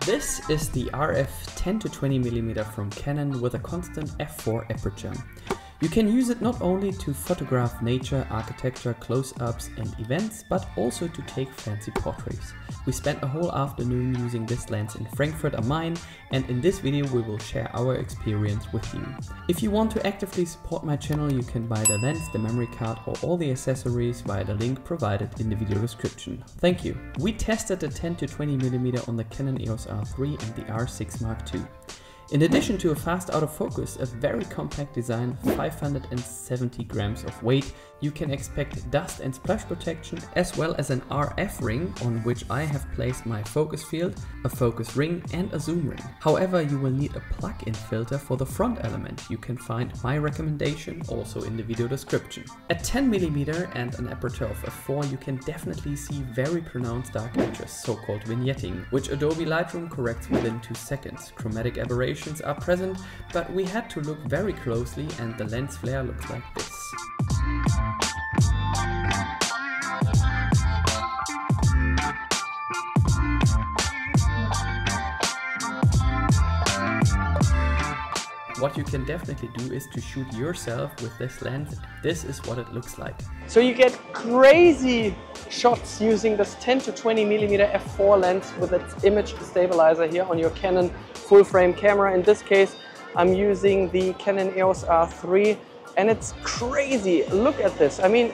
This is the RF 10 to 20mm from Canon with a constant f4 aperture. You can use it not only to photograph nature, architecture, close-ups and events, but also to take fancy portraits. We spent a whole afternoon using this lens in Frankfurt am Main, and in this video we will share our experience with you. If you want to actively support my channel, you can buy the lens, the memory card or all the accessories via the link provided in the video description. Thank you! We tested the 10 to 20mm on the Canon EOS R3 and the R6 Mark II. In addition to a fast autofocus, a very compact design, 570 grams of weight, you can expect dust and splash protection, as well as an RF ring on which I have placed my focus field, a focus ring and a zoom ring. However, you will need a plug-in filter for the front element. You can find my recommendation also in the video description. At 10mm and an aperture of f4, you can definitely see very pronounced dark edges, so-called vignetting, which Adobe Lightroom corrects within 2 seconds. Chromatic aberrations are present, but we had to look very closely and the lens flare looks like this. What you can definitely do is to shoot yourself with this lens. This is what it looks like. So you get crazy shots using this 10 to 20mm f4 lens with its image stabilizer here on your Canon full frame camera. In this case, I'm using the Canon EOS R3 and it's crazy. Look at this. I mean,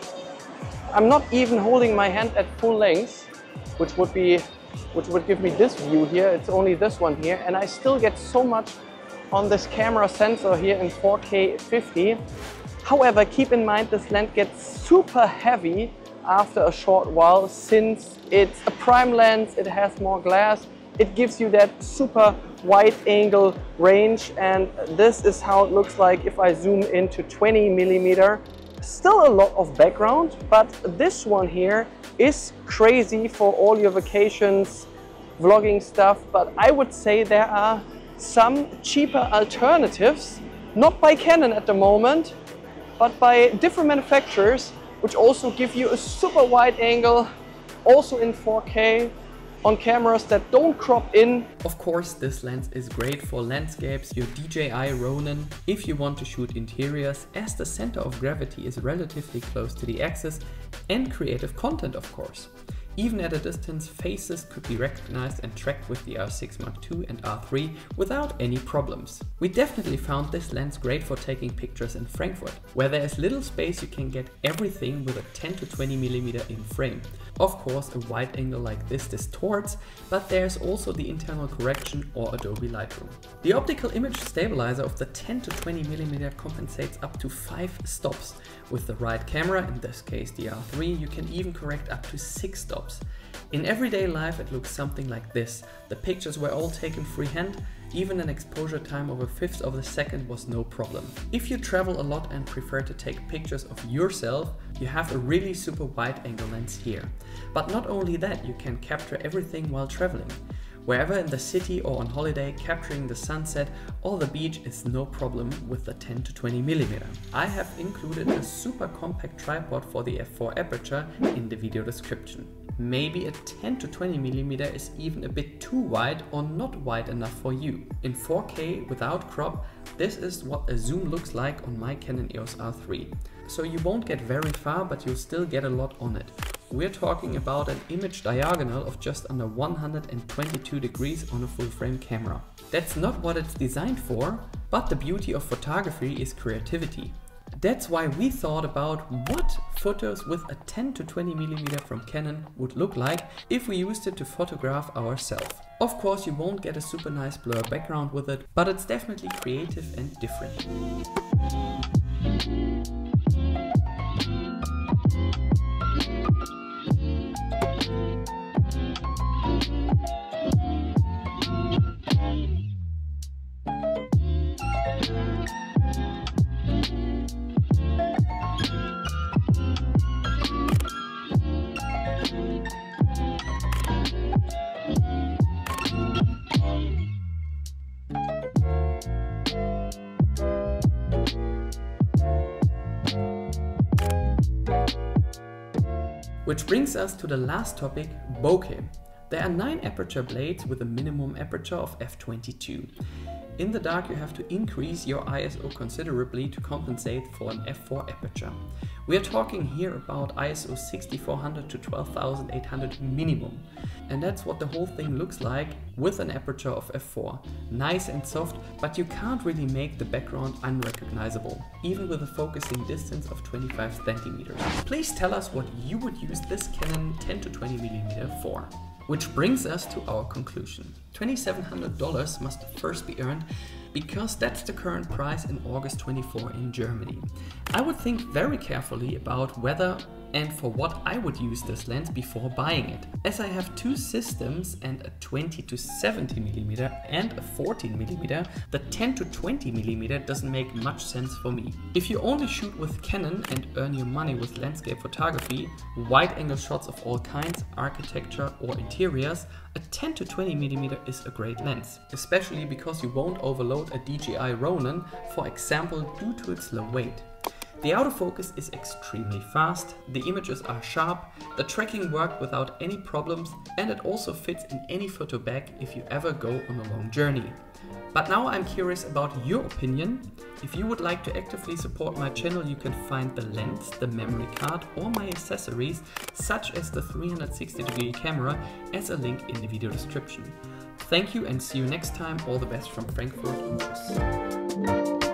I'm not even holding my hand at full length, which would give me this view here. It's only this one here, and I still get so much on this camera sensor here in 4K 50. However, keep in mind this lens gets super heavy after a short while. Since it's a prime lens, it has more glass, it gives you that super wide angle range, and this is how it looks like if I zoom into 20mm. Still a lot of background, but this one here is crazy for all your vacations, vlogging stuff. But I would say there are some cheaper alternatives, not by Canon at the moment, but by different manufacturers, which also give you a super wide angle, also in 4K, on cameras that don't crop in. Of course, this lens is great for landscapes, your DJI Ronin, if you want to shoot interiors, as the center of gravity is relatively close to the axis, and creative content, of course. Even at a distance, faces could be recognized and tracked with the R6 Mark II and R3 without any problems. We definitely found this lens great for taking pictures in Frankfurt. Where there is little space, you can get everything with a 10 to 20mm in frame. Of course, a wide angle like this distorts, but there's also the internal correction or Adobe Lightroom. The optical image stabilizer of the 10 to 20mm compensates up to 5 stops. With the right camera, in this case the R3, you can even correct up to 6 stops. In everyday life it looks something like this. The pictures were all taken freehand, even an exposure time of 1/5 of a second was no problem. If you travel a lot and prefer to take pictures of yourself, you have a really super wide angle lens here. But not only that, you can capture everything while traveling. Wherever in the city or on holiday, capturing the sunset or the beach is no problem with the 10 to 20mm. I have included a super compact tripod for the f4 aperture in the video description. Maybe a 10 to 20mm is even a bit too wide or not wide enough for you. In 4K without crop, this is what a zoom looks like on my Canon EOS R3. So you won't get very far, but you'll still get a lot on it. We're talking about an image diagonal of just under 122 degrees on a full frame camera. That's not what it's designed for, but the beauty of photography is creativity. That's why we thought about what photos with a 10 to 20mm from Canon would look like if we used it to photograph ourselves. Of course, you won't get a super nice blur background with it, but it's definitely creative and different. Which brings us to the last topic, bokeh. There are 9 aperture blades with a minimum aperture of f22. In the dark you have to increase your ISO considerably to compensate for an f4 aperture. We are talking here about ISO 6400 to 12800 minimum. And that's what the whole thing looks like with an aperture of f4. Nice and soft, but you can't really make the background unrecognizable, even with a focusing distance of 25 centimeters. Please tell us what you would use this Canon 10 to 20mm for. Which brings us to our conclusion. $2,700 must first be earned because that's the current price in August 24 in Germany. I would think very carefully about whether and for what I would use this lens before buying it. As I have 2 systems and a 20 to 70mm and a 14mm, the 10 to 20mm doesn't make much sense for me. If you only shoot with Canon and earn your money with landscape photography, wide-angle shots of all kinds, architecture or interiors, a 10 to 20mm is a great lens, especially because you won't overload a DJI Ronin, for example, due to its low weight. The autofocus is extremely fast, the images are sharp, the tracking worked without any problems, and it also fits in any photo bag if you ever go on a long journey. But now I'm curious about your opinion. If you would like to actively support my channel, you can find the lens, the memory card or my accessories, such as the 360-degree camera, as a link in the video description. Thank you and see you next time. All the best from Frankfurt and tschüss.